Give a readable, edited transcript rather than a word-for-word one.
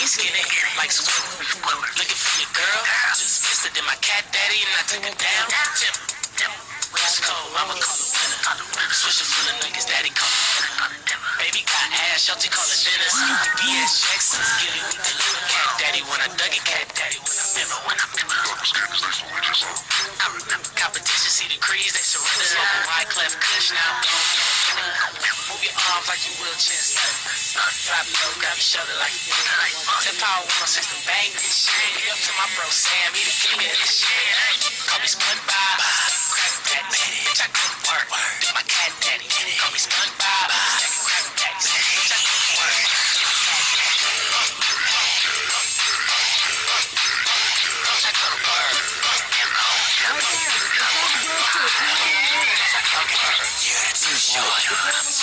skinny, like Squidward. Looking for your girl, just kissed her, then my cat daddy, and I took her down. West Coast, mama call her winner. Switching full of niggas, daddy call her winner. Baby got ass, y'all call it Dennis. BS Jackson, skilly with the little cat daddy. When I dug it, cat daddy. When I remember. I remember competition, see the crease, they surrender. Smoking white cleft kush now. Move your arms like you wheelchair stuck. Drop low, grab your shoulder like you the power 160, bang this shit. Get up to my bro Sam, he the king of this shit. Call me SpongeBob, crack that bitch, I go to work. Do my cat daddy, call me SpongeBob, crack that bitch, I go to work. I go to work. Yeah, it's too short.